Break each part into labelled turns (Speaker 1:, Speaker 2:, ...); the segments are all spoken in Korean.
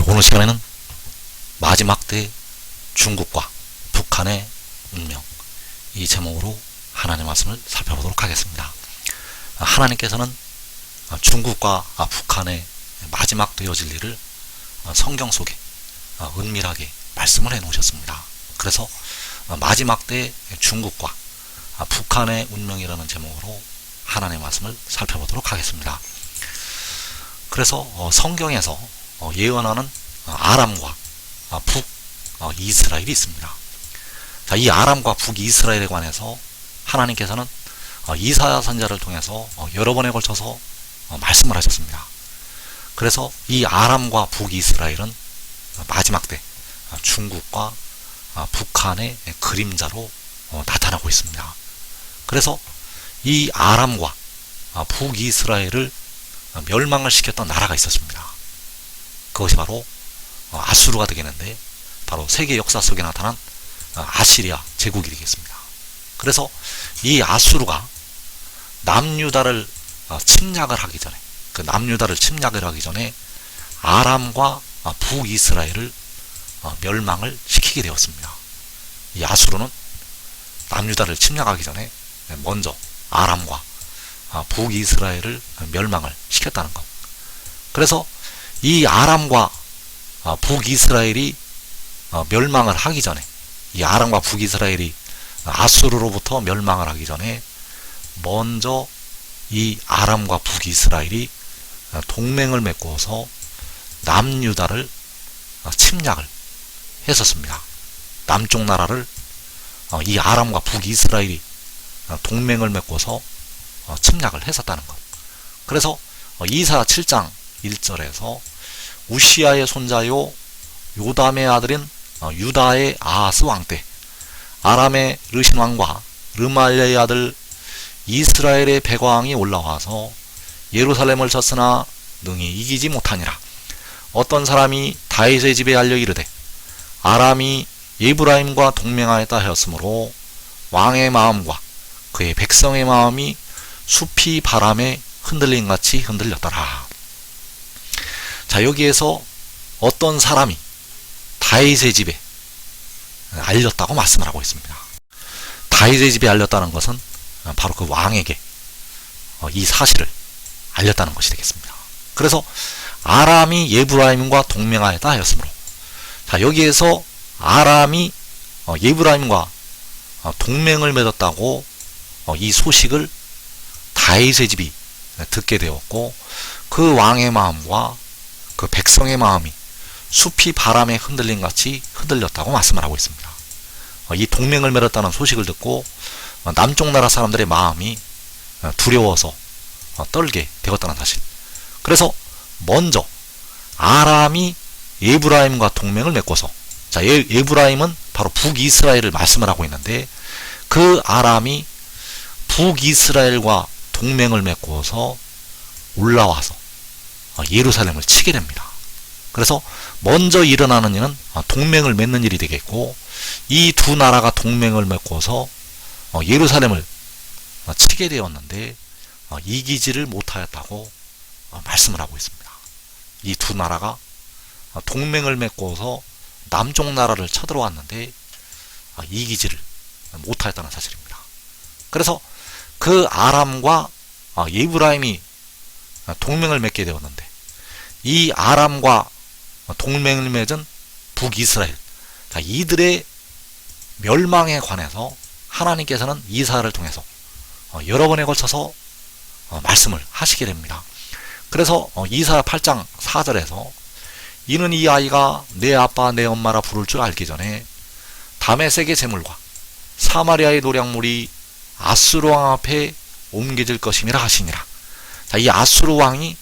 Speaker 1: 오늘 시간에는 마지막 때 중국과 북한의 운명, 이 제목으로 하나님의 말씀을 살펴보도록 하겠습니다. 하나님께서는 중국과 북한의 마지막 되어질 일을 성경 속에 은밀하게 말씀을 해 놓으셨습니다. 그래서 마지막 때 중국과 북한의 운명이라는 제목으로 하나님의 말씀을 살펴보도록 하겠습니다. 그래서 성경에서 예언하는 아람과 북이스라엘이 있습니다. 자, 이 아람과 북이스라엘에 관해서 하나님께서는 이사야 선지자를 통해서 여러 번에 걸쳐서 말씀을 하셨습니다. 그래서 이 아람과 북이스라엘은 마지막 때 중국과 북한의 그림자로 나타나고 있습니다. 그래서 이 아람과 북이스라엘을 멸망을 시켰던 나라가 있었습니다. 그것이 바로 아수르가 되겠는데, 바로 세계 역사 속에 나타난 아시리아 제국이 되겠습니다. 그래서 이 아수르가 남유다를 침략을 하기 전에, 그 남유다를 침략을 하기 전에 아람과 북이스라엘을 멸망을 시키게 되었습니다. 이 아수르는 남유다를 침략하기 전에 먼저 아람과 북이스라엘을 멸망을 시켰다는 것. 그래서 이 아람과 북이스라엘이 멸망을 하기 전에, 이 아람과 북이스라엘이 아수르로부터 멸망을 하기 전에 먼저 이 아람과 북이스라엘이 동맹을 맺고서 남유다를 침략을 했었습니다. 남쪽 나라를 이 아람과 북이스라엘이 동맹을 맺고서 침략을 했었다는 것. 그래서 이사야 7장 1절에서 우시아의 손자요 요담의 아들인 유다의 아하스 왕 때 아람의 르신 왕과 르말리아의 아들 이스라엘의 백왕이 올라와서 예루살렘을 쳤으나 능히 이기지 못하니라. 어떤 사람이 다윗의 집에 알려 이르되 아람이 에브라임과 동맹하였다 하였으므로 왕의 마음과 그의 백성의 마음이 숲이 바람에 흔들림같이 흔들렸더라. 자, 여기에서 어떤 사람이 다윗의 집에 알렸다고 말씀을 하고 있습니다. 다윗의 집에 알렸다는 것은 바로 그 왕에게 이 사실을 알렸다는 것이 되겠습니다. 그래서 아람이 에브라임과 동맹하였다 하였으므로, 자, 여기에서 아람이 에브라임과 동맹을 맺었다고 이 소식을 다윗의 집이 듣게 되었고, 그 왕의 마음과 그 백성의 마음이 숲이 바람에 흔들림같이 흔들렸다고 말씀을 하고 있습니다. 이 동맹을 맺었다는 소식을 듣고 남쪽 나라 사람들의 마음이 두려워서 떨게 되었다는 사실. 그래서 먼저 아람이 에브라임과 동맹을 맺고서, 자, 에브라임은 바로 북이스라엘을 말씀을 하고 있는데, 그 아람이 북이스라엘과 동맹을 맺고서 올라와서 예루살렘을 치게 됩니다. 그래서 먼저 일어나는 일은 동맹을 맺는 일이 되겠고, 이 두 나라가 동맹을 맺고서 예루살렘을 치게 되었는데 이기지를 못하였다고 말씀을 하고 있습니다. 이 두 나라가 동맹을 맺고서 남쪽 나라를 쳐들어왔는데 이기지를 못하였다는 사실입니다. 그래서 그 아람과 에브라임이 동맹을 맺게 되었는데, 이 아람과 동맹을 맺은 북이스라엘, 이들의 멸망에 관해서 하나님께서는 이사야를 통해서 여러 번에 걸쳐서 말씀을 하시게 됩니다. 그래서 이사야 8장 4절에서 이는 이 아이가 내 아빠 내 엄마라 부를 줄 알기 전에 다메섹의 제물과 사마리아의 노략물이 아수르 왕 앞에 옮겨질 것임이라 하시니라. 자, 이 아수르 왕이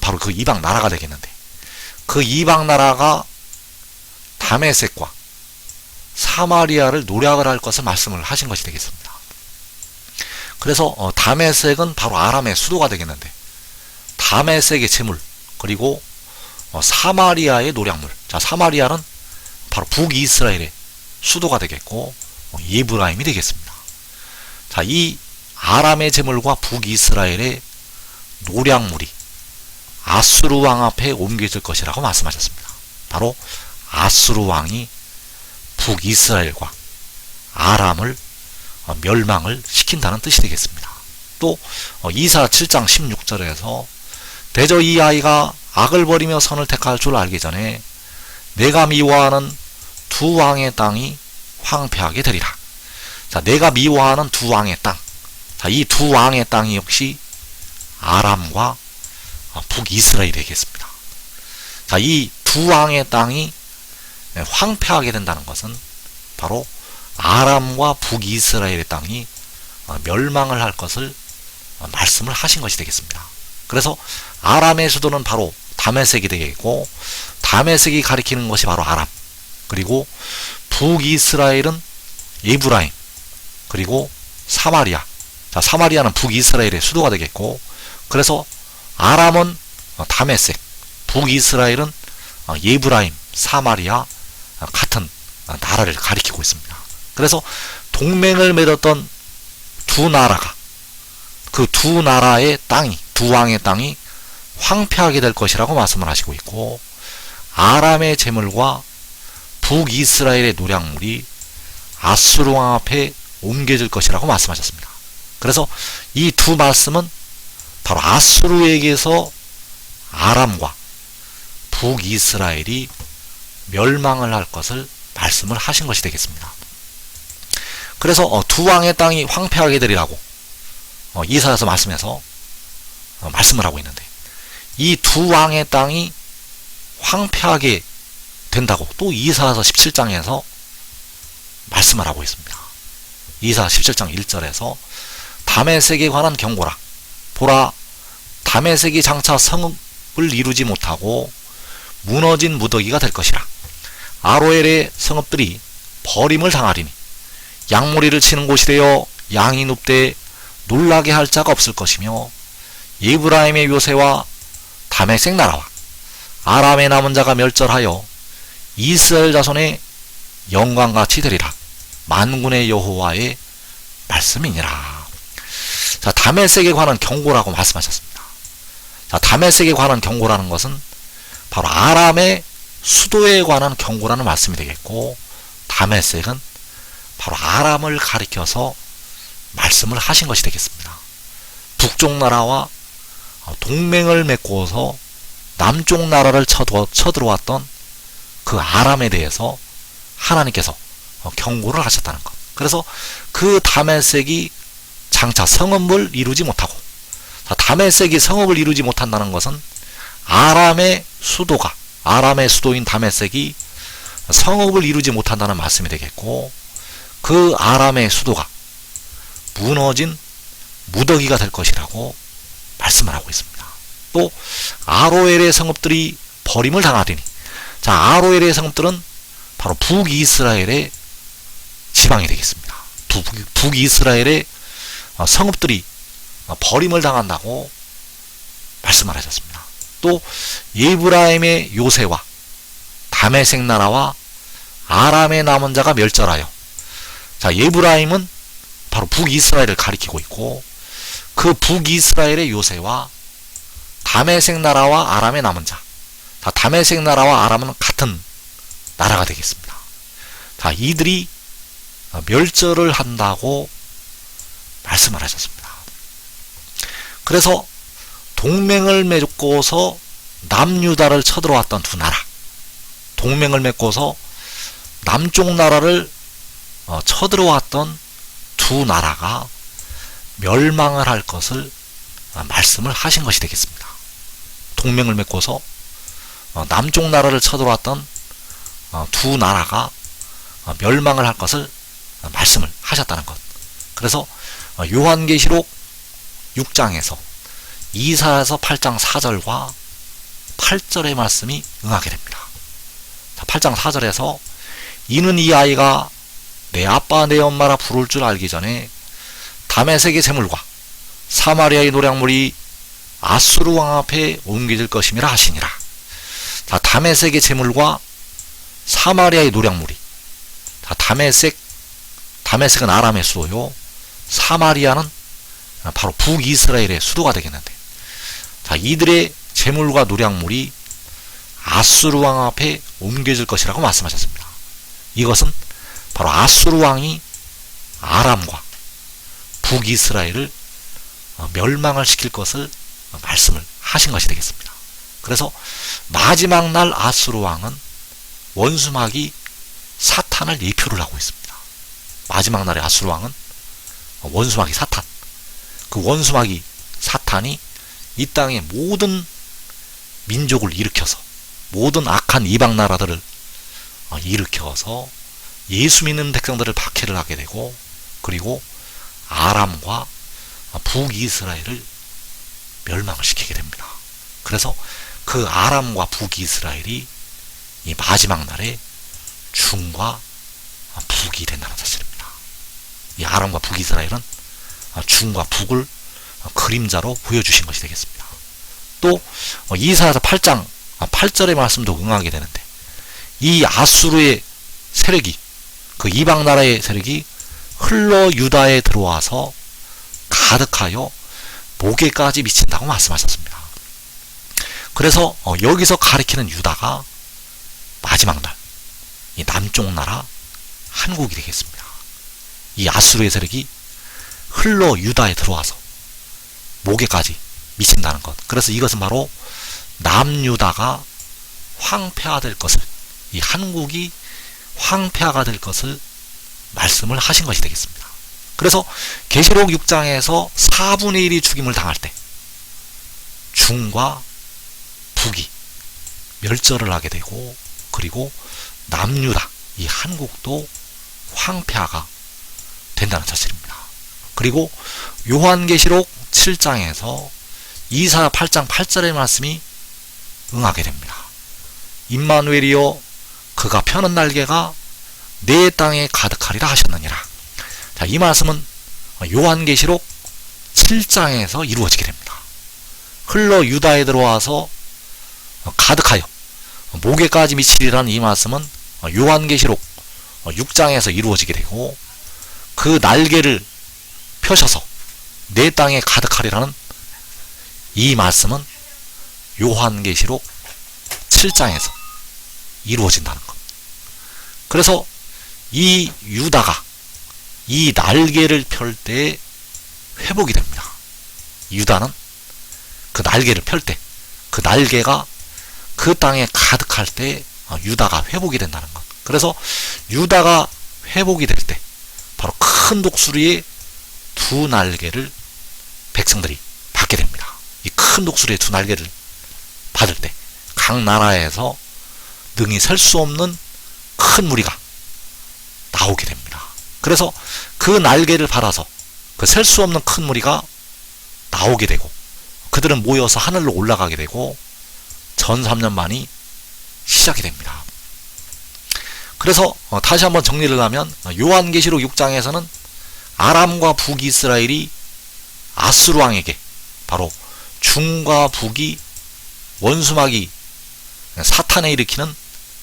Speaker 1: 바로 그 이방 나라가 되겠는데, 그 이방 나라가 다메섹과 사마리아를 노략을 할 것을 말씀을 하신 것이 되겠습니다. 그래서 다메섹은 바로 아람의 수도가 되겠는데, 다메섹의 제물, 그리고 사마리아의 노략물, 자, 사마리아는 바로 북이스라엘의 수도가 되겠고 에브라임이 되겠습니다. 자, 이 아람의 제물과 북이스라엘의 노략물이 아수르 왕 앞에 옮겨질 것이라고 말씀하셨습니다. 바로 아수르 왕이 북이스라엘과 아람을 멸망을 시킨다는 뜻이 되겠습니다. 또 이사 7장 16절에서 대저 이 아이가 악을 버리며 선을 택할 줄 알기 전에 내가 미워하는 두 왕의 땅이 황폐하게 되리라. 자, 내가 미워하는 두 왕의 땅. 자, 이 두 왕의 땅이 역시 아람과 북이스라엘이 되겠습니다. 자, 이 두 왕의 땅이 황폐하게 된다는 것은 바로 아람과 북이스라엘의 땅이 멸망을 할 것을 말씀을 하신 것이 되겠습니다. 그래서 아람의 수도는 바로 다메섹이 되겠고, 다메섹이 가리키는 것이 바로 아람, 그리고 북이스라엘은 에브라임, 그리고 사마리아. 자, 사마리아는 북이스라엘의 수도가 되겠고, 그래서 아람은 다메섹, 북이스라엘은 에브라임, 사마리아 같은 나라를 가리키고 있습니다. 그래서 동맹을 맺었던 두 나라가, 그 두 나라의 땅이, 두 왕의 땅이 황폐하게 될 것이라고 말씀을 하시고 있고, 아람의 재물과 북이스라엘의 노략물이 아수르 왕 앞에 옮겨질 것이라고 말씀하셨습니다. 그래서 이 두 말씀은 바로 아수르에게서 아람과 북이스라엘이 멸망을 할 것을 말씀을 하신 것이 되겠습니다. 그래서 두 왕의 땅이 황폐하게 되리라고 이사야서 말씀에서 말씀을 하고 있는데, 이 두 왕의 땅이 황폐하게 된다고 또 이사야서 17장에서 말씀을 하고 있습니다. 이사야 17장 1절에서 다메섹에 관한 경고라. 보라, 다메섹이 장차 성읍을 이루지 못하고 무너진 무더기가 될 것이라. 아로엘의 성읍들이 버림을 당하리니 양무리를 치는 곳이 되어 양이 눕되 놀라게 할 자가 없을 것이며, 에브라임의 요새와 다메섹 나라와 아람의 남은 자가 멸절하여 이스라엘 자손의 영광같이 되리라. 만군의 여호와의 말씀이니라. 자, 다메섹에 관한 경고라고 말씀하셨습니다. 자, 다메섹에 관한 경고라는 것은 바로 아람의 수도에 관한 경고라는 말씀이 되겠고, 다메섹은 바로 아람을 가리켜서 말씀을 하신 것이 되겠습니다. 북쪽 나라와 동맹을 맺고서 남쪽 나라를 쳐들어왔던 그 아람에 대해서 하나님께서 경고를 하셨다는 것. 그래서 그 다메섹이 장차 성읍을 이루지 못하고, 다메섹이 성읍을 이루지 못한다는 것은 아람의 수도가, 아람의 수도인 다메섹이 성읍을 이루지 못한다는 말씀이 되겠고, 그 아람의 수도가 무너진 무더기가 될 것이라고 말씀을 하고 있습니다. 또 아로엘의 성읍들이 버림을 당하리니, 자, 아로엘의 성읍들은 바로 북이스라엘의 지방이 되겠습니다. 북이스라엘의 성읍들이 버림을 당한다고 말씀을 하셨습니다. 또 에브라임의 요새와 다메섹 나라와 아람의 남은 자가 멸절하여, 자, 에브라임은 바로 북이스라엘을 가리키고 있고, 그 북이스라엘의 요새와 다메섹 나라와 아람의 남은 자, 자, 다메섹 나라와 아람은 같은 나라가 되겠습니다. 자, 이들이 멸절을 한다고 말씀을 하셨습니다. 그래서 동맹을 맺고서 남유다를 쳐들어왔던 두 나라, 동맹을 맺고서 남쪽 나라를 쳐들어왔던 두 나라가 멸망을 할 것을 말씀을 하신 것이 되겠습니다. 동맹을 맺고서 남쪽 나라를 쳐들어왔던 두 나라가 멸망을 할 것을 말씀을 하셨다는 것. 그래서 요한계시록 6장에서 이사야서 8장 4절과 8절의 말씀이 응하게 됩니다. 8장 4절에서 이는 이 아이가 내 아빠 내 엄마라 부를 줄 알기 전에 다메섹의 재물과 사마리아의 노략물이 아수르 왕 앞에 옮겨질 것임이라 하시니라. 자, 다메섹의 재물과 사마리아의 노략물이, 자, 다메섹은 아람의 수도요, 사마리아는 바로 북이스라엘의 수도가 되겠는데, 자, 이들의 재물과 노량물이 아수르 왕 앞에 옮겨질 것이라고 말씀하셨습니다. 이것은 바로 아수르 왕이 아람과 북이스라엘을 멸망을 시킬 것을 말씀을 하신 것이 되겠습니다. 그래서 마지막 날 아수르 왕은 원수마귀 사탄을 예표를 하고 있습니다. 마지막 날의 아수르 왕은 원수마귀 사탄, 그 원수마귀 사탄이 이 땅의 모든 민족을 일으켜서 모든 악한 이방 나라들을 일으켜서 예수 믿는 백성들을 박해를 하게 되고, 그리고 아람과 북이스라엘을 멸망을 시키게 됩니다. 그래서 그 아람과 북이스라엘이 이 마지막 날에 중과 북이 된다는 사실입니다. 이 아람과 북이스라엘은 중과 북을 그림자로 보여주신 것이 되겠습니다. 또 이사야서 8장 8절의 말씀도 응하게 되는데, 이 아수르의 세력이, 그 이방 나라의 세력이 흘러 유다에 들어와서 가득하여 목에까지 미친다고 말씀하셨습니다. 그래서 여기서 가리키는 유다가 마지막 날 이 남쪽 나라 한국이 되겠습니다. 이 아수르의 세력이 흘러 유다에 들어와서 목에까지 미친다는 것. 그래서 이것은 바로 남유다가 황폐화 될 것을, 이 한국이 황폐화가 될 것을 말씀을 하신 것이 되겠습니다. 그래서 계시록 6장에서 4분의 1이 죽임을 당할 때 중과 북이 멸절을 하게 되고, 그리고 남유다, 이 한국도 황폐화가 된다는 사실입니다. 그리고 요한계시록 7장에서 이사야 8장 8절의 말씀이 응하게 됩니다. 임마누엘이여 그가 펴는 날개가 내 땅에 가득하리라 하셨느니라. 자, 이 말씀은 요한계시록 7장에서 이루어지게 됩니다. 흘러 유다에 들어와서 가득하여 목에까지 미치리라는 이 말씀은 요한계시록 6장에서 이루어지게 되고, 그 날개를 펴셔서 내 땅에 가득하리라는 이 말씀은 요한계시록 7장에서 이루어진다는 것. 그래서 이 유다가 이 날개를 펼 때 회복이 됩니다. 유다는 그 날개를 펼 때, 그 날개가 그 땅에 가득할 때 유다가 회복이 된다는 것. 그래서 유다가 회복이 될 때 바로 큰 독수리의 두 날개를 백성들이 받게 됩니다. 이 큰 독수리의 두 날개를 받을 때 각 나라에서 능히 셀 수 없는 큰 무리가 나오게 됩니다. 그래서 그 날개를 받아서 그 셀 수 없는 큰 무리가 나오게 되고, 그들은 모여서 하늘로 올라가게 되고 전 3년만이 시작이 됩니다. 그래서 다시 한번 정리를 하면 요한계시록 6장에서는 아람과 북이스라엘이 아수르 왕에게, 바로 중과 북이 원수마귀 사탄에 일으키는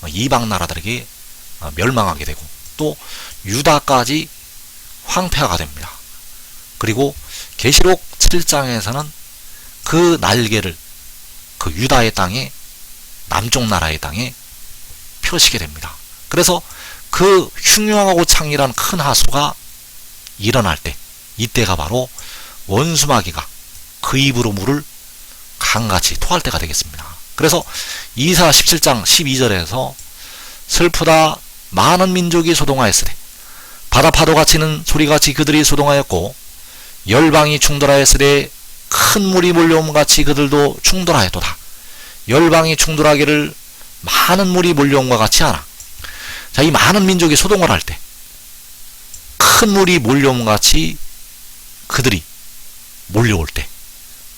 Speaker 1: 이방 나라들에게 멸망하게 되고, 또 유다까지 황폐화가 됩니다. 그리고 계시록 7장에서는 그 날개를 그 유다의 땅에, 남쪽 나라의 땅에 펴시게 됩니다. 그래서 그 흉흉하고 창렬한 큰 하수가 일어날 때, 이때가 바로 원수마귀가 그 입으로 물을 강같이 토할 때가 되겠습니다. 그래서 이사야 17장 12절에서 슬프다 많은 민족이 소동하였으되 바다 파도가 치는 소리같이 그들이 소동하였고, 열방이 충돌하였으되 큰 물이 몰려옴같이 그들도 충돌하였도다. 열방이 충돌하기를 많은 물이 몰려옴과 같이 하나. 자, 이 많은 민족이 소동을 할 때 큰 물이 몰려옴과 같이 그들이 몰려올 때,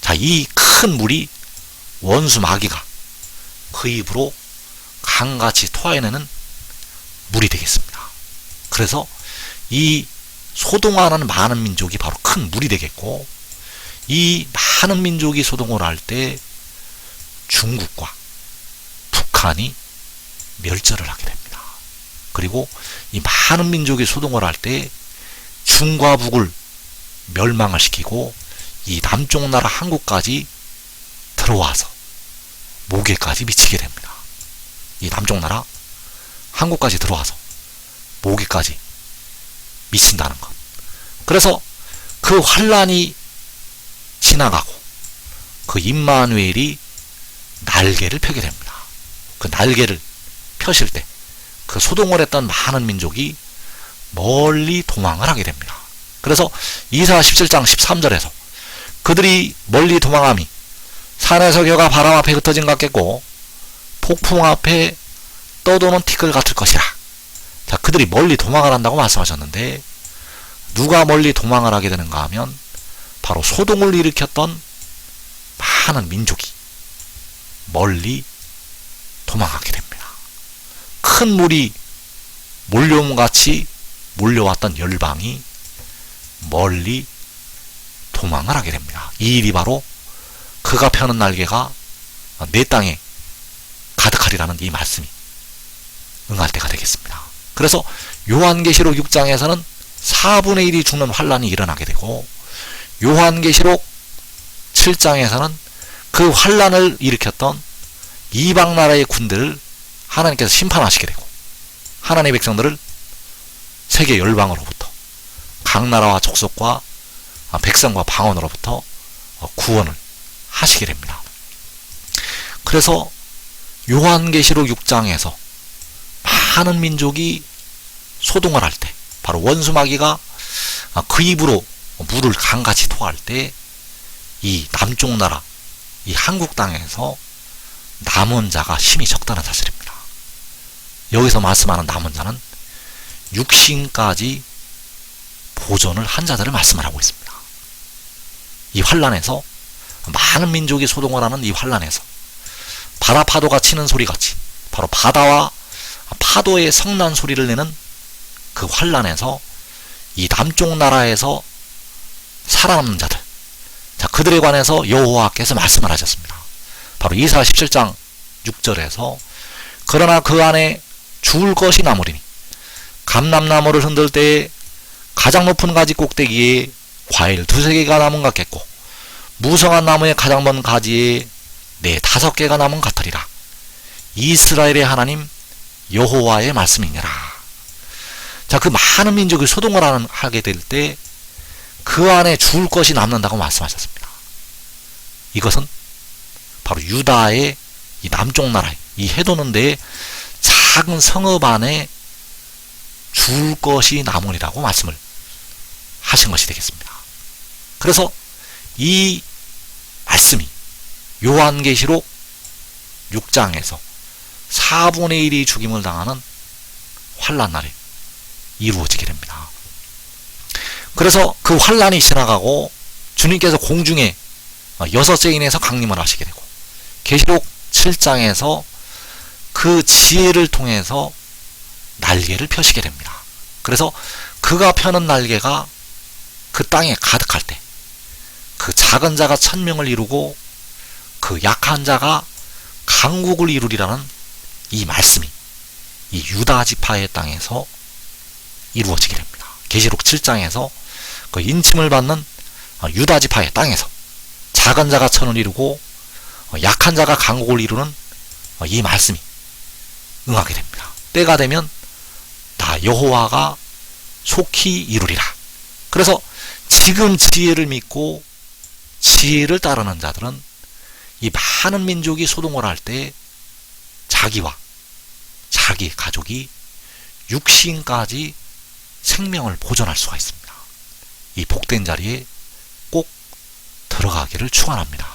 Speaker 1: 자, 이 큰 물이 원수 마귀가 그 입으로 강같이 토해내는 물이 되겠습니다. 그래서 이 소동하는 많은 민족이 바로 큰 물이 되겠고, 이 많은 민족이 소동을 할 때 중국과 북한이 멸절을 하게 됩니다. 그리고 이 많은 민족이 소동을 할 때 중과 북을 멸망을 시키고 이 남쪽 나라 한국까지 들어와서 모계까지 미치게 됩니다. 이 남쪽 나라 한국까지 들어와서 모계까지 미친다는 것. 그래서 그 환란이 지나가고 그 임마누엘이 날개를 펴게 됩니다. 그 날개를 펴실 때 그 소동을 했던 많은 민족이 멀리 도망을 하게 됩니다. 그래서 이사 17장 13절에서 그들이 멀리 도망함이 산에서 겨가 바람 앞에 흩어진 것 같겠고 폭풍 앞에 떠도는 티끌 같을 것이라. 자, 그들이 멀리 도망을 한다고 말씀하셨는데 누가 멀리 도망을 하게 되는가 하면 바로 소동을 일으켰던 많은 민족이 멀리 도망하게 됩니다. 큰 물이 몰려옴같이 몰려왔던 열방이 멀리 도망을 하게 됩니다. 이 일이 바로 그가 펴는 날개가 내 땅에 가득하리라는 이 말씀이 응할 때가 되겠습니다. 그래서 요한계시록 6장에서는 4분의 1이 죽는 환란이 일어나게 되고 요한계시록 7장에서는 그 환란을 일으켰던 이방 나라의 군대를 하나님께서 심판하시게 되고 하나님의 백성들을 세계 열방으로부터 각 나라와 족속과 백성과 방언으로부터 구원을 하시게 됩니다. 그래서 요한계시록 6장에서 많은 민족이 소동을 할 때 바로 원수마귀가 그 입으로 물을 강같이 토할 때 이 남쪽 나라 이 한국 땅에서 남은 자가 힘이 적다는 사실입니다. 여기서 말씀하는 남은 자는 육신까지 보존을 한 자들을 말씀을 하고 있습니다. 이 환란에서 많은 민족이 소동을 하는 이 환란에서 바다 파도가 치는 소리같이 바로 바다와 파도의 성난 소리를 내는 그 환란에서 이 남쪽 나라에서 살아남는 자들, 자, 그들에 관해서 여호와께서 말씀을 하셨습니다. 바로 이사 17장 6절에서 그러나 그 안에 죽을 것이 남으리니 감람나무를 흔들 때에 가장 높은 가지 꼭대기에 과일 2-3개가 남은 것 같겠고 무성한 나무의 가장 먼 가지에 4-5개가 남은 것 같으리라. 이스라엘의 하나님 여호와의 말씀이니라. 자, 그 많은 민족이 소동을 하게 될 때 그 안에 죽을 것이 남는다고 말씀하셨습니다. 이것은 바로 유다의 이 남쪽 나라의 이 해도는 데에 작은 성읍 안에 죽을 것이 남으리라고 말씀을 하신 것이 되겠습니다. 그래서 이 말씀이 요한계시록 6장에서 4분의 1이 죽임을 당하는 환란 날에 이루어지게 됩니다. 그래서 그 환란이 지나가고 주님께서 공중에 6째 인에서 강림을 하시게 되고 계시록 7장에서 그 지혜를 통해서 날개를 펴시게 됩니다. 그래서 그가 펴는 날개가 그 땅에 가득할 때 그 작은 자가 1000명을 이루고 그 약한 자가 강국을 이루리라는 이 말씀이 이 유다 지파의 땅에서 이루어지게 됩니다. 계시록 7장에서 그 인침을 받는 유다 지파의 땅에서 작은 자가 1000을 이루고 약한 자가 강국을 이루는 이 말씀이 응하게 됩니다. 때가 되면 나 여호와가 속히 이루리라. 그래서 지금 지혜를 믿고 지혜를 따르는 자들은 이 많은 민족이 소동을 할 때 자기와 자기 가족이 육신까지 생명을 보존할 수가 있습니다. 이 복된 자리에 꼭 들어가기를 축원합니다.